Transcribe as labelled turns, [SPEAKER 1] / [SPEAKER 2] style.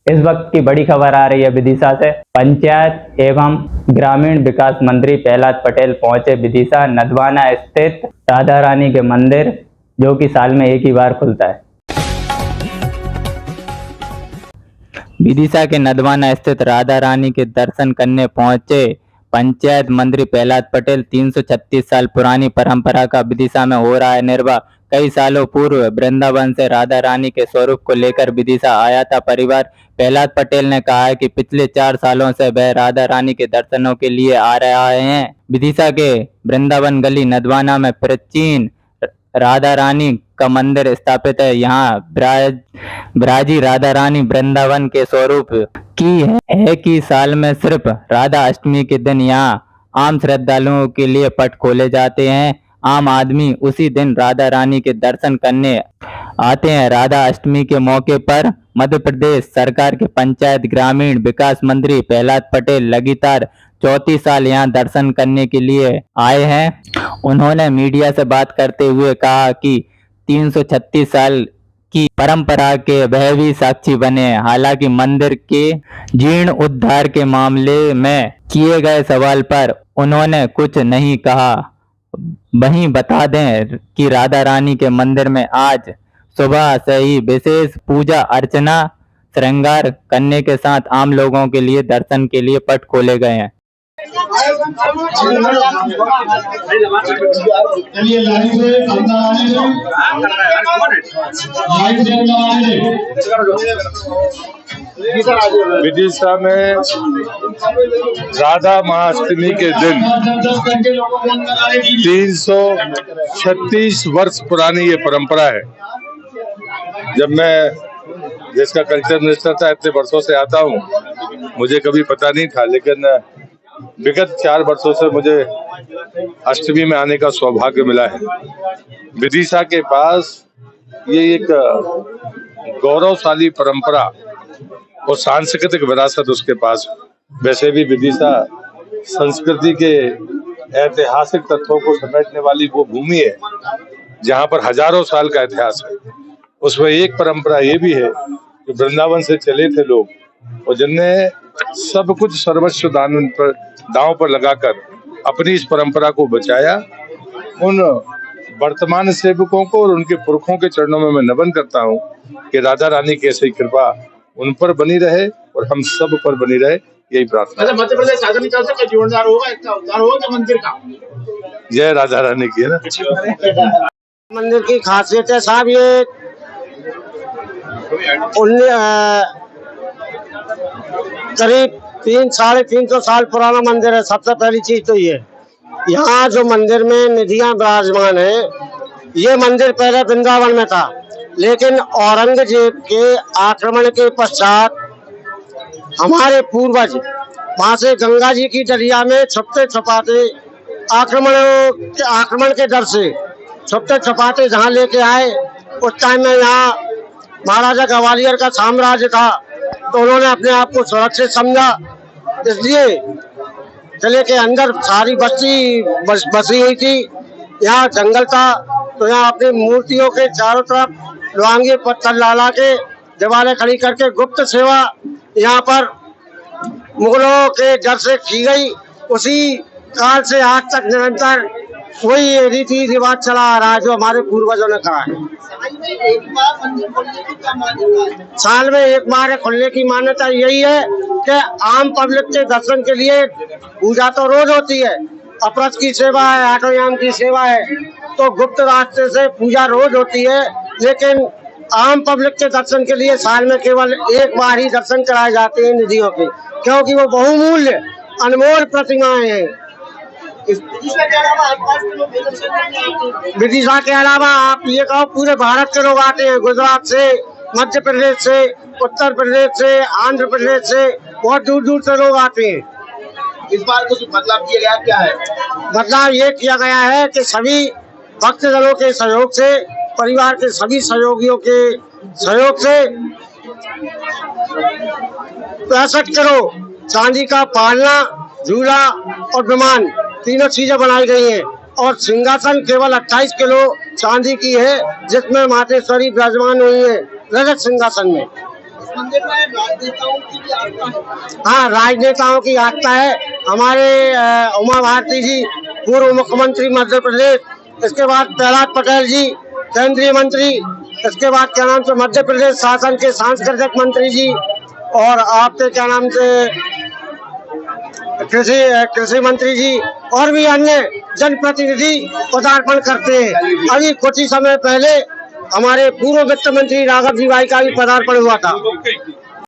[SPEAKER 1] इस वक्त की बड़ी खबर आ रही है विदिशा से। पंचायत एवं ग्रामीण विकास मंत्री प्रहलाद पटेल पहुंचे विदिशा नदवाना स्थित राधा रानी के मंदिर, जो कि साल में एक ही बार खुलता है। विदिशा के नदवाना स्थित राधा रानी के दर्शन करने पहुंचे पंचायत मंत्री प्रहलाद पटेल। 336 साल पुरानी परंपरा का विदिशा में हो रहा है निर्वाह। कई सालों पूर्व वृंदावन से राधा रानी के स्वरूप को लेकर विदिशा आया था परिवार। प्रहलाद पटेल ने कहा है कि पिछले 4 सालों से वह राधा रानी के दर्शनों के लिए आ रहे हैं। विदिशा के वृंदावन गली नदवाना में प्राचीन राधा रानी का मंदिर स्थापित है। यहाँ ब्राजी राधा रानी वृंदावन के स्वरूप की है कि साल में सिर्फ राधा अष्टमी के दिन यहाँ आम श्रद्धालुओं के लिए पट खोले जाते हैं। आम आदमी उसी दिन राधा रानी के दर्शन करने आते हैं। राधा अष्टमी के मौके पर मध्य प्रदेश सरकार के पंचायत ग्रामीण विकास मंत्री प्रहलाद पटेल लगातार 34 साल यहाँ दर्शन करने के लिए आए हैं। उन्होंने मीडिया से बात करते हुए कहा कि 336 साल की परंपरा के वह भी साक्षी बने हैं। हालांकि मंदिर के जीर्ण उद्धार के मामले में किए गए सवाल पर उन्होंने कुछ नहीं कहा। वहीं बता दें कि राधा रानी के मंदिर में आज सुबह से ही विशेष पूजा अर्चना श्रृंगार करने के साथ आम लोगों के लिए दर्शन के लिए पट खोले गए हैं।
[SPEAKER 2] विदिशा में राधा महाअष्टमी के दिन 336 वर्ष पुरानी ये परंपरा है। जब मैं देश का कल्चर मिनिस्टर था, इतने वर्षों से आता हूँ, मुझे कभी पता नहीं था, लेकिन विगत 4 वर्षों से मुझे अष्टमी में आने का सौभाग्य मिला है। विदिशा के पास ये एक गौरवशाली परंपरा और सांस्कृतिक विरासत उसके पास। वैसे भी विदिशा संस्कृति के ऐतिहासिक तत्वों को समेटने वाली वो भूमि है जहाँ पर हजारों साल का इतिहास है। उसमें एक परंपरा ये भी है कि वृंदावन से चले थे लोग और जिनने सब कुछ सर्वस्व दांव पर लगाकर अपनी इस परंपरा को बचाया। उन वर्तमान सेवकों को और उनके पुरखों के चरणों में मैं नमन करता हूँ कि राधा रानी की ऐसी कृपा उन पर बनी रहे और हम सब पर बनी रहे, यही प्रार्थना।
[SPEAKER 3] मध्य प्रदेश शासन का जीवनदार होगा, इसका उद्धार होगा मंदिर का।
[SPEAKER 2] जय राधा रानी की है ना।
[SPEAKER 4] मंदिर की खासियत है साहब, ये करीब 300-350 साल पुराना मंदिर है। सबसे पहली चीज तो ये, यहाँ जो मंदिर में निधियां विराजमान है, ये मंदिर पहले वृंदावन में था, लेकिन औरंगजेब के आक्रमण के पश्चात हमारे पूर्वज वहां से गंगा जी की दरिया में छुपते छुपाते आक्रमण के डर से छुपते छुपाते जहाँ लेके आए। उस टाइम में यहाँ महाराजा ग्वालियर का साम्राज्य था, तो उन्होंने अपने आप को सुरक्षित समझा, इसलिए किले के अंदर सारी बस्ती बसी हुई थी। यहाँ जंगल था, तो यहाँ अपनी मूर्तियों के चारों तरफ लोहांगे पत्थर ला के दीवारें खड़ी करके गुप्त सेवा यहाँ पर मुगलों के डर से की गई। उसी काल से आज तक निरंतर वही रीति रिवाज चला आ रहा है जो हमारे पूर्वजों ने कहा है। साल में एक बार खुलने की मान्यता यही है कि आम पब्लिक के दर्शन के लिए पूजा तो रोज होती है, अपरस की सेवा है, आठोयाम की सेवा है, तो गुप्त रास्ते से पूजा रोज होती है। लेकिन आम पब्लिक के दर्शन के लिए साल में केवल एक बार ही दर्शन कराए जाते हैं निधियों के, क्योंकि वो बहुमूल्य अनमोल प्रतिमाएं हैं। विदिशा के अलावा आप ये कहो पूरे भारत के लोग आते हैं, गुजरात से, मध्य प्रदेश से, उत्तर प्रदेश से, आंध्र प्रदेश से, बहुत दूर दूर से लोग आते हैं।
[SPEAKER 3] इस बार कुछ बदलाव किया गया क्या है?
[SPEAKER 4] बदलाव ये किया गया है कि सभी भक्तजनों के सहयोग से, परिवार के सभी सहयोगियों के सहयोग से 65 करोड़ चांदी का पालना, झूला और विमान तीनों चीजें बनाई गई हैं। और सिंहासन केवल 28 किलो चांदी की है, जिसमें मातेश्वरी विराजमान हुई है रजत सिंहासन में।
[SPEAKER 3] मंदिर में राजनेताओं की भी आस्था है।
[SPEAKER 4] हाँ, राजनेताओं की आस्था है। हमारे उमा भारती जी पूर्व मुख्यमंत्री मध्य प्रदेश, इसके बाद प्रहलाद पटेल जी केंद्रीय मंत्री, इसके बाद क्या नाम से मध्य प्रदेश शासन के सांस्कृतिक मंत्री जी, और आपके क्या नाम से कृषि मंत्री जी, और भी अन्य जनप्रतिनिधि पदार्पण करते हैं। अभी कुछ ही समय पहले हमारे पूर्व वित्त मंत्री राघव जी भाई का भी पदार्पण हुआ था।